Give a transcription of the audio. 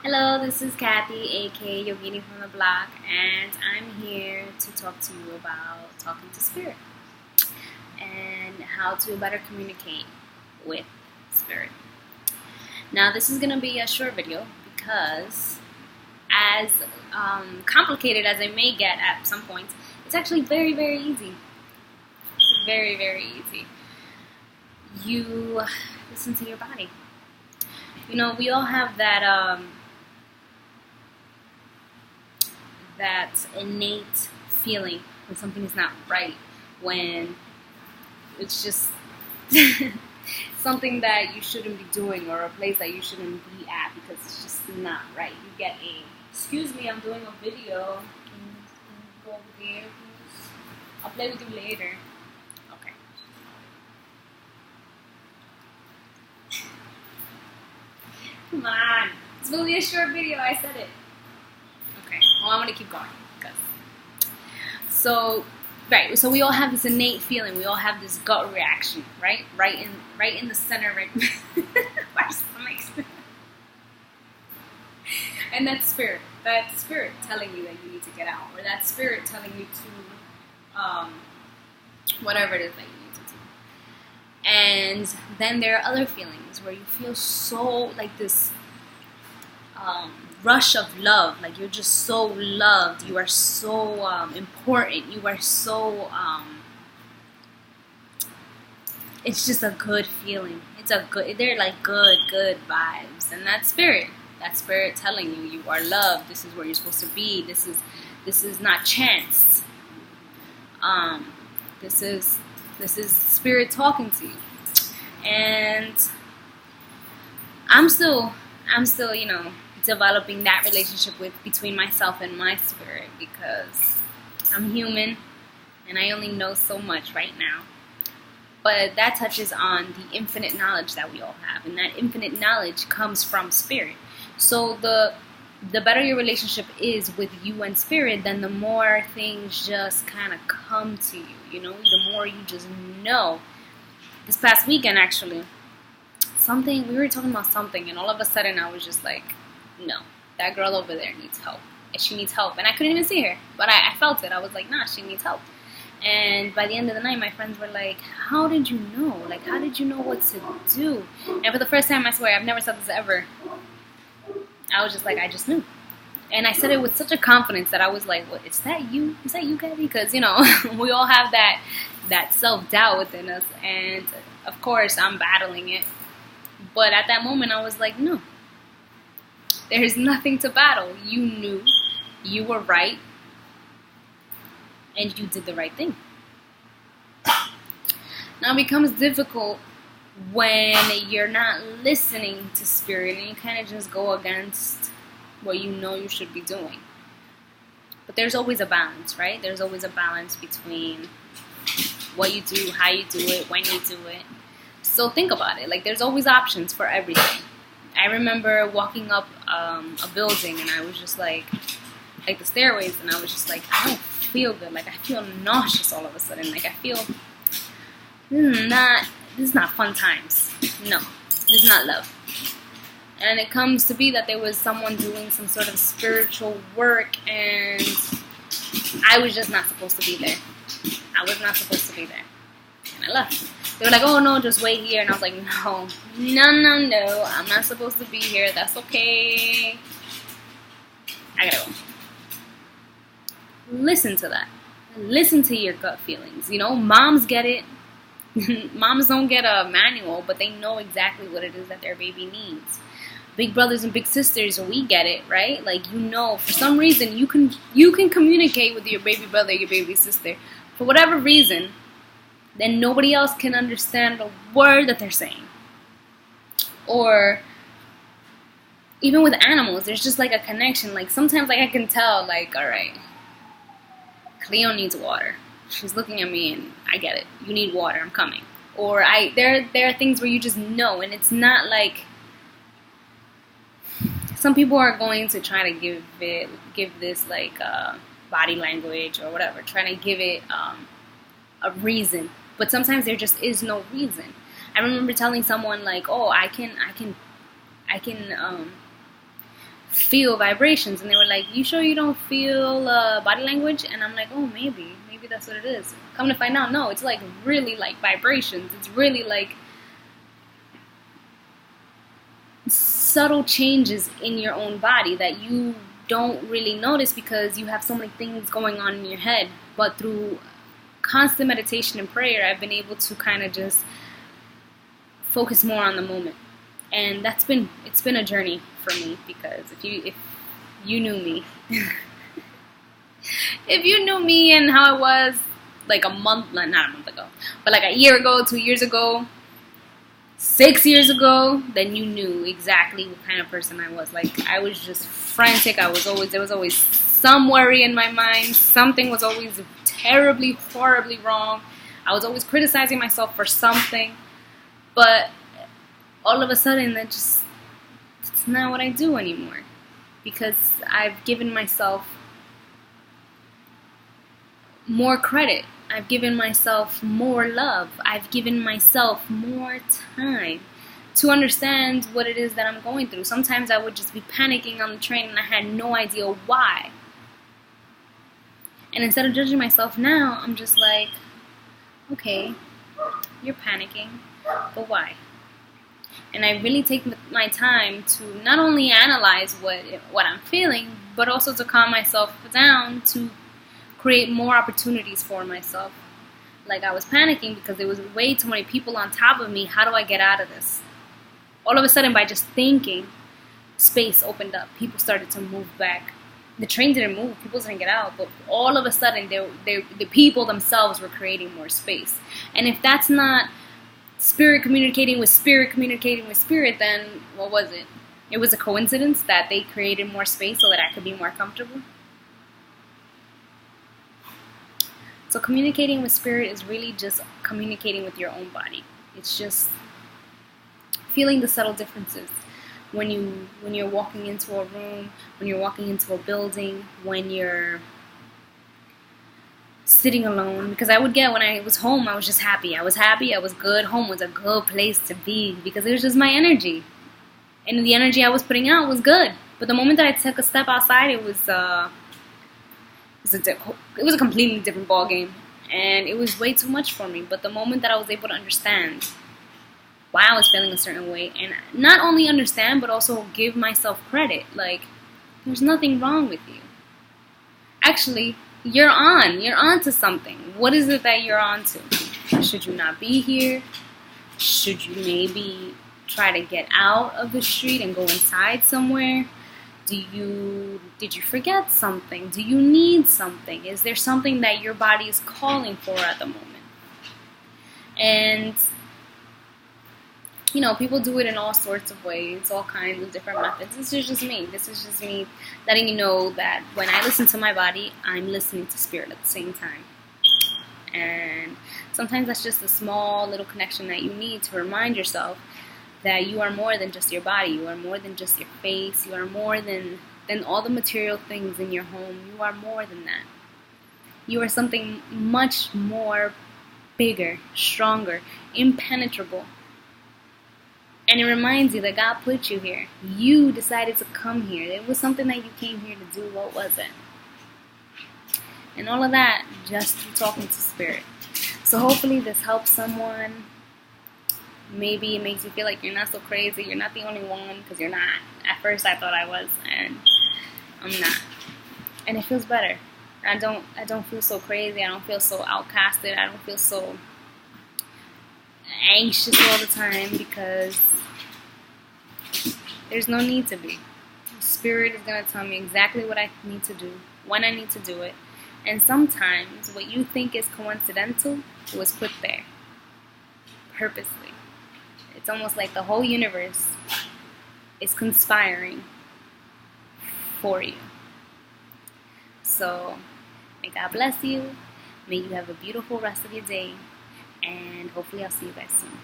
Hello, this is Kathy, aka Yogini from the block, and I'm here to talk to you about talking to spirit and how to better communicate with spirit. Now, this is going to be a short video because, as complicated as it may get at some points, it's actually very, very easy. It's very, very easy. You listen to your body. You know, we all have that innate feeling when something is not right, when it's just something that you shouldn't be doing or a place that you shouldn't be at because it's just not right. You get excuse me, I'm doing a video. Can you go over there, please? I'll play with you later. Okay. Come on. It's going to be a short video. I said it. Okay. Well, I'm going to keep going. So we all have this innate feeling. We all have this gut reaction, right? Right in the center, right? Our stomachs. And that spirit telling you that you need to get out, or that spirit telling you to, whatever it is that you need to do. And then there are other feelings where you feel so like this rush of love, like you're just so loved, you are so important, you are so it's just a good feeling. They're like good vibes, and that spirit telling you you are loved. This is where you're supposed to be. This is not chance. This is spirit talking to you. And I'm still developing that relationship between myself and my spirit, because I'm human and I only know so much right now. But that touches on the infinite knowledge that we all have, and that infinite knowledge comes from spirit. So the better your relationship is with you and spirit, then the more things just kind of come to you, the more you just know. This past weekend, actually, we were talking about something, and all of a sudden I was just like, no, that girl over there needs help. And she needs help. And I couldn't even see her, but I felt it. I was like, nah, she needs help. And by the end of the night, my friends were like, how did you know? Like, how did you know what to do? And for the first time, I swear, I've never said this ever. I was just like, I just knew. And I said it with such a confidence that I was like, what, is that you? Is that you, Gabby? Because, we all have that self-doubt within us. And, of course, I'm battling it. But at that moment, I was like, no. There's nothing to battle. You knew. You were right. And you did the right thing. Now it becomes difficult when you're not listening to spirit and you kind of just go against what you know you should be doing. But there's always a balance, right? There's always a balance between what you do, how you do it, when you do it. So think about it. Like, there's always options for everything. I remember walking up a building, and I was just like the stairways, and I was just like, I don't feel good. Like, I feel nauseous all of a sudden. Like, I feel this is not fun times. No, this is not love. And it comes to be that there was someone doing some sort of spiritual work, and I was just not supposed to be there. I was not supposed to be there. And I left. They were like, oh, no, just wait here. And I was like, no, I'm not supposed to be here. That's okay. I gotta go. Listen to that. Listen to your gut feelings. Moms get it. Moms don't get a manual, but they know exactly what it is that their baby needs. Big brothers and big sisters, we get it, right? Like, for some reason, you can communicate with your baby brother, your baby sister. For whatever reason, then nobody else can understand a word that they're saying. Or even with animals, there's just like a connection. Like, sometimes I can tell, like, all right, Cleo needs water. She's looking at me and I get it. You need water, I'm coming. Or there are things where you just know, and it's not like some people are going to try to give this like body language or whatever, trying to give it a reason. But sometimes there just is no reason. I remember telling someone like, oh, I can feel vibrations. And they were like, you sure you don't feel body language? And I'm like, oh, maybe that's what it is. Come to find out, no, it's like really like vibrations. It's really like subtle changes in your own body that you don't really notice because you have so many things going on in your head. But through constant meditation and prayer, I've been able to kind of just focus more on the moment. And it's been a journey for me, because if you knew me if you knew me and how it was like not a month ago, but like a year ago, 2 years ago, 6 years ago, then you knew exactly what kind of person I was. Like, I was just frantic. There was always some worry in my mind. Something was always terribly, horribly wrong. I was always criticizing myself for something. But all of a sudden, it's not what I do anymore. Because I've given myself more credit. I've given myself more love. I've given myself more time to understand what it is that I'm going through. Sometimes I would just be panicking on the train and I had no idea why. And instead of judging myself now, I'm just like, okay, you're panicking, but why? And I really take my time to not only analyze what I'm feeling, but also to calm myself down, to create more opportunities for myself. Like, I was panicking because there was way too many people on top of me. How do I get out of this? All of a sudden, by just thinking, space opened up. People started to move back. The train didn't move. People didn't get out. But all of a sudden, the people themselves were creating more space. And if that's not spirit communicating with spirit, then what was it? It was a coincidence that they created more space so that I could be more comfortable. So communicating with spirit is really just communicating with your own body. It's just feeling the subtle differences when you're walking into a room, when you're walking into a building, when you're sitting alone. Because I would get, when I was home, I was just happy. I was good. Home was a good place to be because it was just my energy. And the energy I was putting out was good. But the moment that I took a step outside, it was a completely different ball game, and it was way too much for me. But the moment that I was able to understand why I was feeling a certain way, and not only understand, but also give myself credit, like, there's nothing wrong with you. Actually, you're on to something. What is it that you're on to? Should you not be here? Should you maybe try to get out of the street and go inside somewhere? Did you forget something? Do you need something? Is there something that your body is calling for at the moment? And, people do it in all sorts of ways, all kinds of different methods. This is just me letting you know that when I listen to my body, I'm listening to spirit at the same time. And sometimes that's just a small little connection that you need to remind yourself that you are more than just your body. You are more than just your face. You are more than all the material things in your home. You are more than that. You are something much more bigger, stronger, impenetrable. And it reminds you that God put you here. You decided to come here. It was something that you came here to do. What was it? And all of that just through talking to spirit. So hopefully this helps someone. Maybe it makes you feel like you're not so crazy. You're not the only one, because you're not. At first I thought I was, and I'm not. And it feels better. I don't feel so crazy. I don't feel so outcasted. I don't feel so anxious all the time, because there's no need to be. Spirit is going to tell me exactly what I need to do, when I need to do it. And sometimes what you think is coincidental was put there purposely. It's almost like the whole universe is conspiring for you. So, may God bless you. May you have a beautiful rest of your day. And hopefully I'll see you guys soon.